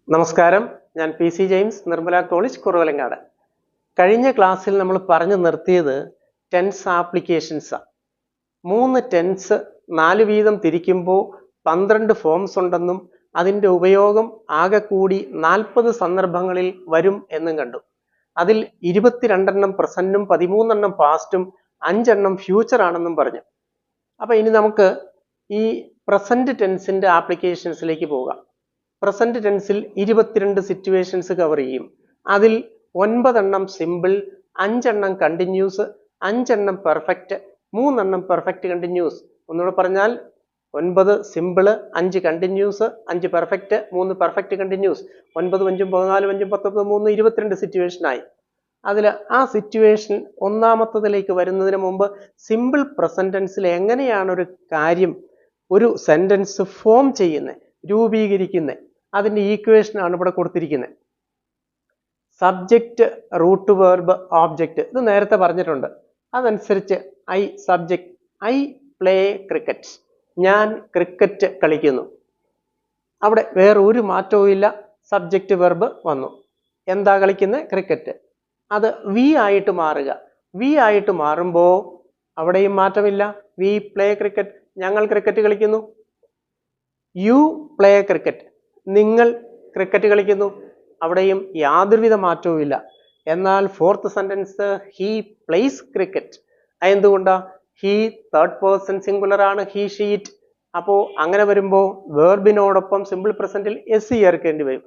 നമസ്കാരം, ഞാൻ PC James, Nirmala college, Kuravilangad. കഴിഞ്ഞ ക്ലാസ്സിൽ നമ്മൾ പറഞ്ഞു നിർത്തിയത് ടെൻസ് ആപ്ലിക്കേഷൻസാണ്. 3 ടെൻസ് 4 വീതം തിരിക്കുമ്പോൾ 12 ഫോംസ് ഉണ്ടെന്നും അതിൻ്റെ ഉപയോഗം ആകെ കൂടി 40 സന്ദർഭങ്ങളിൽ വരും എന്നും കണ്ടു. അതിൽ 22 പ്രസന്റും 13 പാസ്റ്റും 5 ഫ്യൂച്ചർ ആണെന്നും പറഞ്ഞു. അപ്പോൾ ഇനി നമുക്ക് ഈ പ്രസന്റ് ടെൻസിൻ്റെ ആപ്ലിക്കേഷൻസിലേക്ക് പോകാം. പ്രസന്റ് ടെൻസിൽ 22 സിറ്റുവേഷൻസ് കവർ ചെയ്യും. അതിൽ 9 simple, 5 continuous, 5 perfect, 3 perfect continuous. ഒന്നുകൂടെ പറഞ്ഞാൽ 9 simple, 5 continuous, 5 perfect, 3 perfect continuous. 9 5 14 5 19 3 22 സിറ്റുവേഷനായി. അതിൽ ആ സിറ്റുവേഷൻ ഒന്നാമത്തതിലേക്ക് വരുന്നതിന് മുമ്പ് സിമ്പിൾ പ്രസന്റ് ടെൻസിൽ എങ്ങനെയാണ് ഒരു കാര്യം, ഒരു സെന്റൻസ് ഫോം ചെയ്യുന്നത്, രൂപീകരിക്കുന്നത്, അതിൻ്റെ ഈക്വേഷനാണ് ഇവിടെ കൊടുത്തിരിക്കുന്നത്. Subject, root verb, object. ഇത് നേരത്തെ പറഞ്ഞിട്ടുണ്ട്. അതനുസരിച്ച് I subject, I play cricket, ഞാൻ ക്രിക്കറ്റ് കളിക്കുന്നു. അവിടെ വേറെ ഒരു മാറ്റവും ഇല്ല. സബ്ജക്റ്റ് വെർബ് വന്നു. എന്താ കളിക്കുന്നത്? ക്രിക്കറ്റ്. അത് വി ആയിട്ട് മാറുക. വി ആയിട്ട് മാറുമ്പോൾ അവിടെയും മാറ്റമില്ല. വി പ്ലേ ക്രിക്കറ്റ്, ഞങ്ങൾ ക്രിക്കറ്റ് കളിക്കുന്നു. യു പ്ലേ ക്രിക്കറ്റ്, നിങ്ങൾ ക്രിക്കറ്റ് കളിക്കുന്നു. അവിടെയും യാതൊരുവിധ മാറ്റവും ഇല്ല. എന്നാൽ fourth sentence he place cricket. എന്തുകൊണ്ടാ? ഹീ തേർഡ് പേഴ്സൺ സിംഗുലർ ആണ്, ഹീ ഷീറ്റ്. അപ്പോൾ അങ്ങനെ വരുമ്പോൾ വേർബിനോടൊപ്പം സിമ്പിൾ പ്രസന്റിൽ എസ് ചേർക്കേണ്ടി വരും.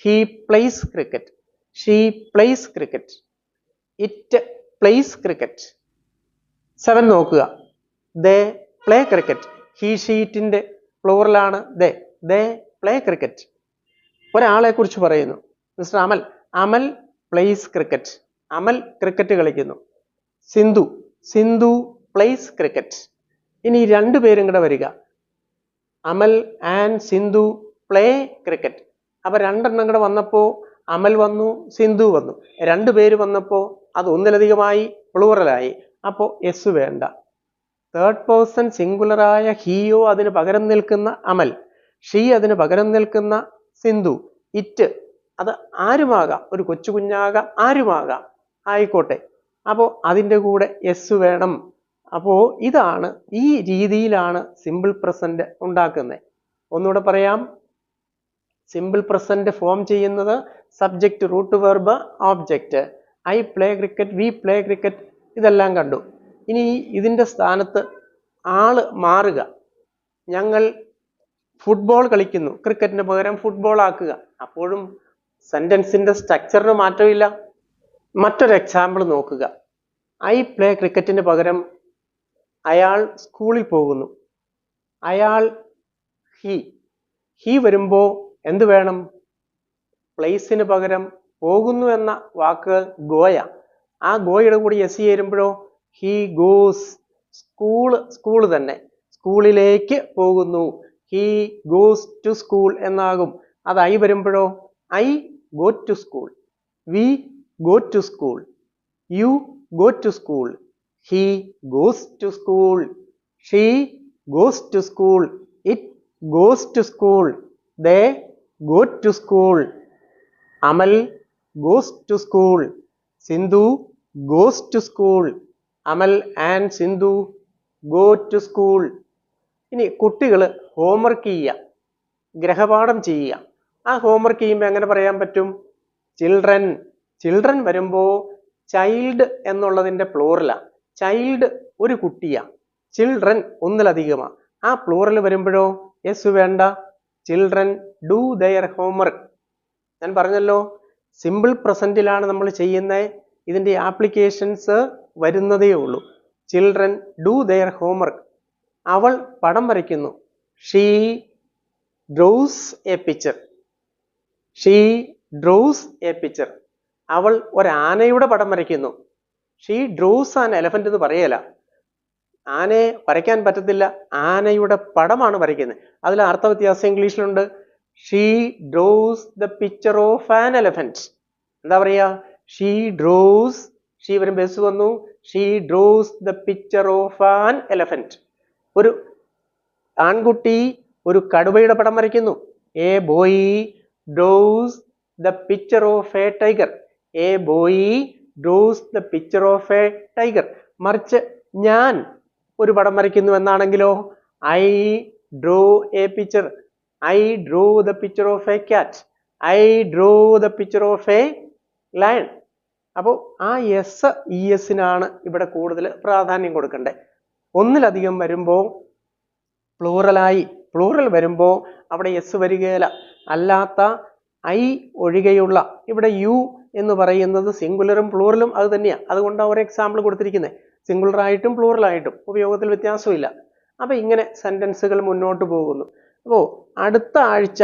He place cricket, she place cricket, it place cricket. 7 നോക്കുക. ദേ പ്ലേ ക്രിക്കറ്റ്. ഹീ ഷീറ്റിന്റെ പ്ലൂറലാണ് ദേ. ദേ പ്ലേ ക്രിക്കറ്റ്. ഒരാളെ കുറിച്ച് പറയുന്നു, മിസ്റ്റർ അമൽ. അമൽ പ്ലേസ് ക്രിക്കറ്റ്. അമൽ ക്രിക്കറ്റ് കളിക്കുന്നു. Sindhu, Sindhu place cricket. ഇനി 2 പേരും കൂടെ വരിക. അമൽ ആൻഡ് സിന്ധു പ്ലേ ക്രിക്കറ്റ്. അപ്പൊ 2 കൂടെ വന്നപ്പോൾ അമൽ വന്നു, സിന്ധു വന്നു. 2 പേര് വന്നപ്പോൾ അത് ഒന്നിലധികമായി, പ്ലൂറലായി. അപ്പോൾ എസ് വേണ്ട. തേർഡ് പേഴ്സൺ സിംഗുലറായ ഹീയോ അതിന് പകരം നിൽക്കുന്ന അമൽ, ഷീ അതിന് പകരം നിൽക്കുന്ന സിന്ധു, ഇറ്റ് അത് ആരുമാകാം, ഒരു കൊച്ചു കുഞ്ഞാകാം, ആരുമാകാം, ആയിക്കോട്ടെ. അപ്പോൾ അതിൻ്റെ കൂടെ എസ് വേണം. അപ്പോൾ ഇതാണ്, ഈ രീതിയിലാണ് സിമ്പിൾ പ്രസന്റ് ഉണ്ടാക്കുന്നത്. ഒന്നുകൂടെ പറയാം. സിമ്പിൾ പ്രസന്റ് ഫോം ചെയ്യുന്നത് subject, root verb, object. I play cricket, we play cricket, ഇതെല്ലാം കണ്ടു. ഇനി ഇതിൻ്റെ സ്ഥാനത്ത് ആള് മാറുക. ഞങ്ങൾ ഫുട്ബോൾ കളിക്കുന്നു, ക്രിക്കറ്റിന് പകരം ഫുട്ബോൾ ആക്കുക. അപ്പോഴും സെന്റൻസിന്റെ സ്ട്രക്ചറിന് മാറ്റമില്ല. മറ്റൊരു എക്സാമ്പിൾ നോക്കുക. ഐ പ്ലേ ക്രിക്കറ്റിന് പകരം അയാൾ സ്കൂളിൽ പോകുന്നു. അയാൾ ഹീ. ഹീ വരുമ്പോൾ എന്ത് വേണം? പ്ലേസിന് പകരം പോകുന്നു എന്ന വാക്ക് ഗോയ. ആ ഗോയുടെ കൂടി എസ് ചേരുമ്പോഴോ ഹീ ഗോസ്. സ്കൂള് തന്നെ, സ്കൂളിലേക്ക് പോകുന്നു. ഹീ ഗോസ് ടു സ്കൂൾ എന്നാകും. അത് ഐ വരുമ്പോഴോ I go to school, we go to school, you go to school, he goes to school, she goes to school, it goes to school, they go to school, Amal goes to school, Sindhu goes to school, Amal and Sindhu go to school. ഇനി കുട്ടികൾ homework ചെയ്യുക, ഗ്രഹപാഠം ചെയ്യുക. ആ homework ചെയ്യുമ്പോൾ എങ്ങനെ പറയാൻ പറ്റും? Children. Children വരുമ്പോൾ ചൈൽഡ് എന്നുള്ളതിൻ്റെ പ്ലൂറലാണ്. ചൈൽഡ് ഒരു കുട്ടിയാണ്, ചിൽഡ്രൻ ഒന്നിലധികമാണ്. ആ പ്ലൂറൽ വരുമ്പോഴോ എസ് വേണ്ട. Children do there homework. ഞാൻ പറഞ്ഞല്ലോ, സിമ്പിൾ പ്രസന്റിലാണ് നമ്മൾ ചെയ്യുന്നത്. ഇതിൻ്റെ ആപ്ലിക്കേഷൻസ് വരുന്നതേ ഉള്ളൂ. Children do there homework. അവൾ പടം വരയ്ക്കുന്നു. She draws A picture. She draws A picture. അവൾ ഒരാനയുടെ പടം വരയ്ക്കുന്നു. ഷീ ഡ്രോസ് ആൻ എലഫന്റ് എന്ന് പറയല. ആനയെ വരയ്ക്കാൻ പറ്റത്തില്ല, ആനയുടെ പടമാണ് വരയ്ക്കുന്നത്. അതിൽ അർത്ഥ വ്യത്യാസം ഇംഗ്ലീഷിലുണ്ട്. She draws the picture of an elephant. എന്താ പറയാ? ഷീ ഡ്രോസ്, ഷീ വരുമ്പോൾ എസ് വന്നു. She draws the picture of an elephant. ഒരു ആൺകുട്ടി ഒരു കടുവയുടെ പടം വരയ്ക്കുന്നു. A boy draws the picture of a tiger. A boy draws the picture of a tiger. മറിച്ച് ഞാൻ ഒരു പടം വരയ്ക്കുന്നു എന്നാണെങ്കിലോ I draw a picture. I draw the picture of a cat. I draw the picture of a lion. അപ്പോൾ ആ S E എസിനാണ് ഇവിടെ കൂടുതൽ പ്രാധാന്യം കൊടുക്കേണ്ടത്. ഒന്നിലധികം വരുമ്പോൾ പ്ലൂറൽ വരുമ്പോൾ അവിടെ എസ് വരികയില്ല. അല്ലാത്ത ഐ ഒഴികെയുള്ള ഇവിടെ യു എന്ന് പറയുന്നത് സിംഗുലറും പ്ലൂറലും അത് തന്നെയാണ്. അതുകൊണ്ടാണ് ഒരു എക്സാമ്പിൾ കൊടുത്തിരിക്കുന്നത്. സിംഗുലർ ആയിട്ടും പ്ലൂറൽ ആയിട്ടും ഉപയോഗത്തിൽ വ്യത്യാസമില്ല. അപ്പൊ ഇങ്ങനെ സെന്റൻസുകൾ മുന്നോട്ട് പോകുന്നു. അപ്പോൾ അടുത്ത ആഴ്ച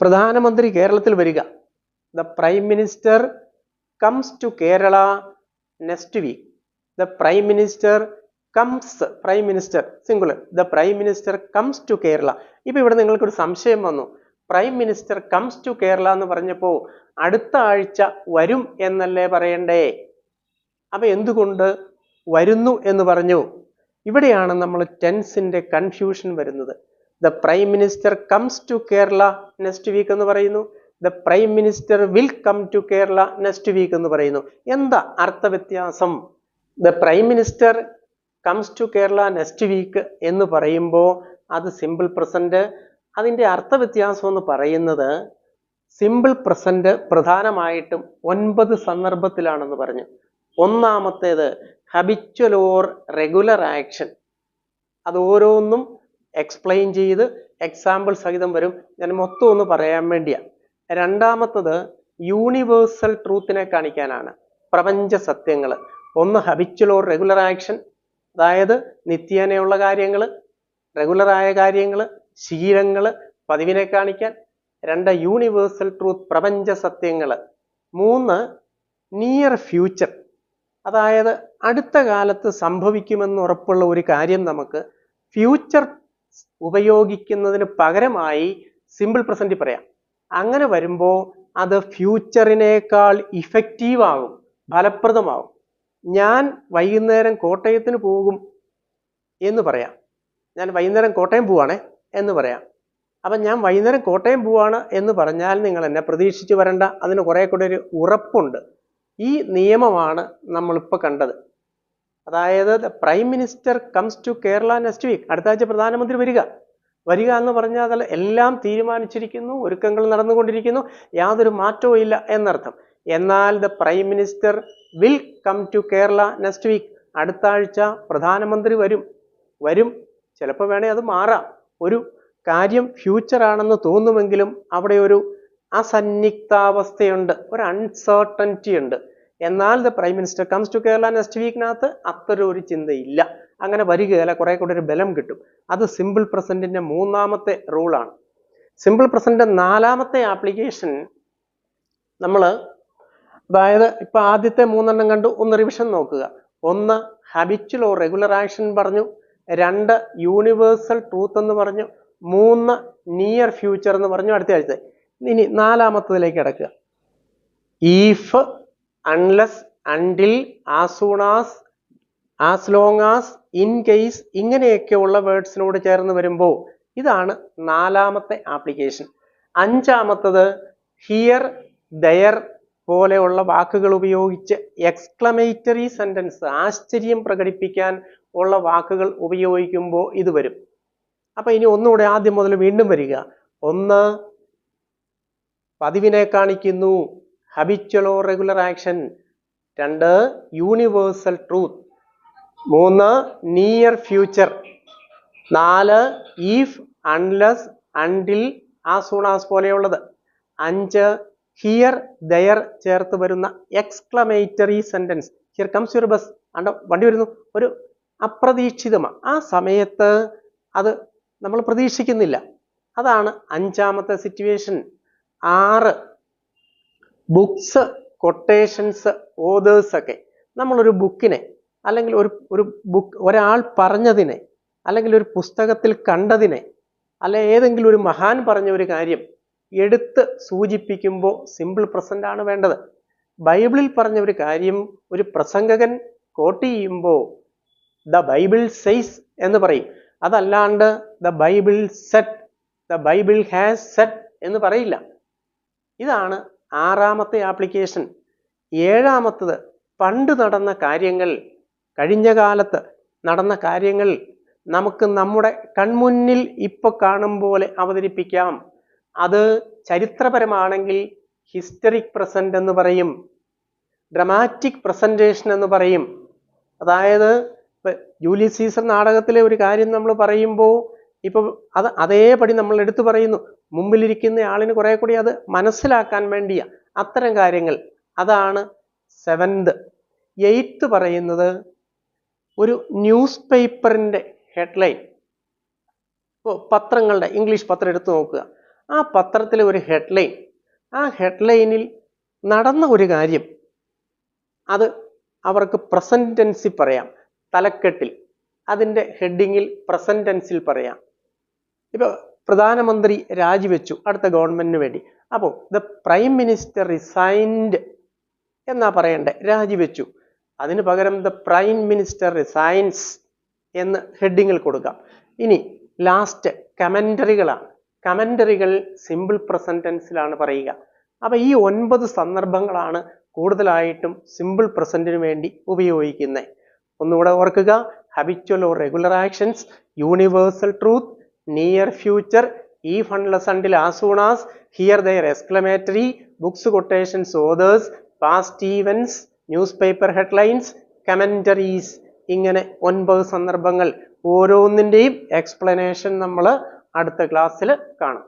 പ്രധാനമന്ത്രി കേരളത്തിൽ വരിക. The prime minister comes to Kerala next week. The prime minister comes, prime minister singular, the prime minister comes to Kerala. ഇപ്പൊ ഇവിടെ നിങ്ങൾക്കൊരു സംശയം വന്നു, prime minister comes to Kerala എന്ന് പറഞ്ഞപ്പോൾ അടുത്ത ആഴ്ച വരും എന്നല്ലേ പറയണ്ടേ? അപ്പൊ എന്തുകൊണ്ട് വരുന്നു എന്ന് പറഞ്ഞു? ഇവിടെയാണ് നമ്മൾ ടെൻസിന്റെ കൺഫ്യൂഷൻ വരുന്നത്. The prime minister comes to Kerala next week എന്ന് പറയുന്നു, the prime minister will come to Kerala next week എന്ന് പറയുന്നു. എന്താ അർത്ഥവ്യത്യാസം? The prime minister comes to Kerala next week എന്ന് പറയുമ്പോൾ അത് സിമ്പിൾ പ്രസന്റ്. അതിൻ്റെ അർത്ഥവ്യത്യാസം എന്ന് പറയുന്നത് സിമ്പിൾ പ്രസന്റ് പ്രധാനമായിട്ടും 9 സന്ദർഭത്തിലാണെന്ന് പറഞ്ഞു. ഒന്നാമത്തേത് ഹബിച്വൽ ഓർ റെഗുലർ ആക്ഷൻ. അത് ഓരോന്നും എക്സ്പ്ലെയിൻ ചെയ്ത് എക്സാമ്പിൾ സഹിതം വരും. ഞാൻ മൊത്തം ഒന്ന് പറയാൻ വേണ്ടിയാ. രണ്ടാമത്തത് യൂണിവേഴ്സൽ ട്രൂത്തിനെ കാണിക്കാനാണ്, പ്രപഞ്ച സത്യങ്ങൾ. ഒന്ന് ഹബിച്വൽ ഓർ റെഗുലർ ആക്ഷൻ, അതായത് നിത്യേനയുള്ള കാര്യങ്ങൾ, റെഗുലറായ കാര്യങ്ങൾ, ശീലങ്ങൾ, പതിവിനെ കാണിക്കാൻ. 2 യൂണിവേഴ്സൽ ട്രൂത്ത്, പ്രപഞ്ച സത്യങ്ങൾ. 3 നിയർ ഫ്യൂച്ചർ, അതായത് അടുത്ത കാലത്ത് സംഭവിക്കുമെന്ന് ഉറപ്പുള്ള ഒരു കാര്യം നമുക്ക് ഫ്യൂച്ചർ ഉപയോഗിക്കുന്നതിന് പകരമായി സിമ്പിൾ പ്രസന്റ് പറയാം. അങ്ങനെ വരുമ്പോൾ അത് ഫ്യൂച്ചറിനേക്കാൾ ഇഫക്റ്റീവ് ആകും, ഫലപ്രദമാകും. ഞാൻ വൈകുന്നേരം കോട്ടയത്തിന് പോകും എന്ന് പറയാം. ഞാൻ വൈകുന്നേരം കോട്ടയം പോവാണേ എന്ന് പറയാം. അപ്പം ഞാൻ വൈകുന്നേരം കോട്ടയം പോവാണ് എന്ന് പറഞ്ഞാൽ നിങ്ങൾ എന്നെ പ്രതീക്ഷിച്ച് വരണ്ട, അതിന് കുറെ കൂടെ ഒരു ഉറപ്പുണ്ട്. ഈ നിയമമാണ് നമ്മളിപ്പോൾ കണ്ടത്. അതായത് the prime minister comes to Kerala next week, അടുത്ത ആഴ്ച പ്രധാനമന്ത്രി വരിക എന്ന് പറഞ്ഞാൽ അതല്ല, എല്ലാം തീരുമാനിച്ചിരിക്കുന്നു, ഒരുക്കങ്ങൾ നടന്നുകൊണ്ടിരിക്കുന്നു, യാതൊരു മാറ്റവും ഇല്ല എന്നർത്ഥം. എന്നാൽ the prime minister will come to Kerala next week, അടുത്ത ആഴ്ച പ്രധാനമന്ത്രി വരും. ചിലപ്പോൾ വേണേ അത് മാറാം. ഒരു കാര്യം ഫ്യൂച്ചർ ആണെന്ന് തോന്നുമെങ്കിലും അവിടെ ഒരു അസന്നിഗ്ധാവസ്ഥയുണ്ട്, ഒരു അൺസർട്ടനിറ്റി ഉണ്ട്. എന്നാൽ the prime minister comes to Kerala next വീക്കിനകത്ത് അത്തരം ഒരു ചിന്തയില്ല. അങ്ങനെ വരികയില്ല, കുറെ കൂടെ ഒരു ബലം കിട്ടും. അത് സിമ്പിൾ പ്രസന്റിന്റെ 3ാമത്തെ റൂളാണ്. സിമ്പിൾ പ്രസന്റ് 4ാമത്തെ ആപ്ലിക്കേഷൻ നമ്മൾ, അതായത് ഇപ്പൊ ആദ്യത്തെ 3 കണ്ടു. ഒന്ന് റിവിഷൻ നോക്കുക. 1 ഹാബിച്വൽ ഓർ റെഗുലർ ആക്ഷൻ പറഞ്ഞു, 2 യൂണിവേഴ്സൽ ട്രൂത്ത് എന്ന് പറഞ്ഞു, 3 നിയർ ഫ്യൂച്ചർ എന്ന് പറഞ്ഞു. അടുത്ത ആഴ്ച ഇനി 4ാമത്തതിലേക്ക് കിടക്കുക. If, unless, until, as soon as, as long as, in case, ഇങ്ങനെയൊക്കെയുള്ള വേർഡ്സിനോട് ചേർന്ന് വരുമ്പോൾ ഇതാണ് 4ാമത്തെ ആപ്ലിക്കേഷൻ. 5ാമത്തത് ഹിയർ, ദയർ പോലെയുള്ള വാക്കുകൾ ഉപയോഗിച്ച് എക്സ്ക്ലമേറ്ററി സെന്റൻസ്, ആശ്ചര്യം പ്രകടിപ്പിക്കാൻ ഉള്ള വാക്കുകൾ ഉപയോഗിക്കുമ്പോൾ ഇത് വരും. അപ്പൊ ഇനി ഒന്നുകൂടെ ആദ്യം മുതൽ വീണ്ടും വരിക. 1 പതിവിനെ കാണിക്കുന്നു, habitual or regular action. 2 universal truth. 3 near future. 4 if, unless, until, as soon as പോലെയുള്ളത്. 5 ഹിയർ, ദയർ ചേർത്ത് വരുന്ന exclamatory sentence. Here comes your bus, അണ്ടോ വണ്ടി വരുന്നു, ഒരു അപ്രതീക്ഷിതമാണ്. ആ സമയത്ത് അത് നമ്മൾ പ്രതീക്ഷിക്കുന്നില്ല. അതാണ് 5ാമത്തെ സിറ്റുവേഷൻ. 6 ബുക്സ്, കൊട്ടേഷൻസ്, ഓതേഴ്സ് ഒക്കെ. നമ്മളൊരു ബുക്കിനെ അല്ലെങ്കിൽ ഒരു ബുക്ക്, ഒരാൾ പറഞ്ഞതിനെ അല്ലെങ്കിൽ ഒരു പുസ്തകത്തിൽ കണ്ടതിനെ അല്ലെ ഏതെങ്കിലും ഒരു മഹാൻ പറഞ്ഞ ഒരു കാര്യം എടുത്ത് സൂചിപ്പിക്കുമ്പോൾ സിമ്പിൾ പ്രസന്റ് ആണ് വേണ്ടത്. ബൈബിളിൽ പറഞ്ഞ ഒരു കാര്യം ഒരു പ്രസംഗകൻ കോട്ട് ചെയ്യുമ്പോൾ ദ ബൈബിൾ സെയ്സ് എന്ന് പറയും. അതല്ലാണ്ട് the Bible set, the Bible has set എന്ന് പറയില്ല. ഇതാണ് ആറാമത്തെ ആപ്ലിക്കേഷൻ. ഏഴാമത്തത് പണ്ട് നടന്ന കാര്യങ്ങൾ, കഴിഞ്ഞ കാലത്ത് നടന്ന കാര്യങ്ങൾ നമുക്ക് നമ്മുടെ കൺമുന്നിൽ ഇപ്പൊ കാണും പോലെ അവതരിപ്പിക്കാം. അത് ചരിത്രപരമാണെങ്കിൽ ഹിസ്റ്ററിക് പ്രസന്റ് എന്ന് പറയും, ഡ്രമാറ്റിക് പ്രസന്റേഷൻ എന്ന് പറയും. അതായത് ജൂലിയസ് സീസർ നാടകത്തിലെ ഒരു കാര്യം നമ്മൾ പറയുമ്പോൾ ഇപ്പൊ അതേപടി നമ്മൾ എടുത്തു പറയുന്നു. മുമ്പിലിരിക്കുന്ന ആളിന് കുറെ കൂടി അത് മനസ്സിലാക്കാൻ വേണ്ടിയാ അത്തരം കാര്യങ്ങൾ. അതാണ് 7th. 8th പറയുന്നത് ഒരു ന്യൂസ് പേപ്പറിന്റെ ഹെഡ്ലൈൻ. ഇപ്പോൾ പത്രങ്ങളുടെ ഇംഗ്ലീഷ് പത്രം എടുത്തു നോക്കുക. ആ പത്രത്തിലെ ഒരു ഹെഡ്ലൈൻ, ആ ഹെഡ്ലൈനിൽ നടന്ന ഒരു കാര്യം അത് അവർക്ക് പ്രസന്റ് ടെൻസിൽ പറയാം. തലക്കെട്ടിൽ അതിൻ്റെ ഹെഡിങ്ങിൽ പ്രസന്റ് ടെൻസിൽ പറയാം. ഇപ്പൊ പ്രധാനമന്ത്രി രാജിവെച്ചു അടുത്ത ഗവൺമെന്റിന് വേണ്ടി. അപ്പോൾ ദ പ്രൈം മിനിസ്റ്റർ റിസൈൻഡ് എന്നാ പറയണ്ടേ, രാജിവെച്ചു. അതിന് പകരം ദ പ്രൈം മിനിസ്റ്റർ റിസൈൻസ് എന്ന് ഹെഡിങ്ങിൽ കൊടുക്കാം. ഇനി ലാസ്റ്റ് കമന്ററികളാണ്. കമന്ററികൾ സിമ്പിൾ പ്രസന്റ് ടെൻസിലാണ് പറയുക. അപ്പൊ ഈ 9 സന്ദർഭങ്ങളാണ് കൂടുതലായിട്ടും സിമ്പിൾ പ്രസന്റിന് വേണ്ടി ഉപയോഗിക്കുന്നത്. ഒന്നുകൂടെ ഓർക്കുക: habitual or regular actions, universal truth, near future, if unless until as soon as, here there exclamatory, books quotations authors, past events, newspaper headlines, commentaries. ഇങ്ങനെ 9 സന്ദർഭങ്ങൾ. ഓരോന്നിൻ്റെയും എക്സ്പ്ലനേഷൻ നമ്മൾ അടുത്ത ക്ലാസ്സിൽ കാണാം.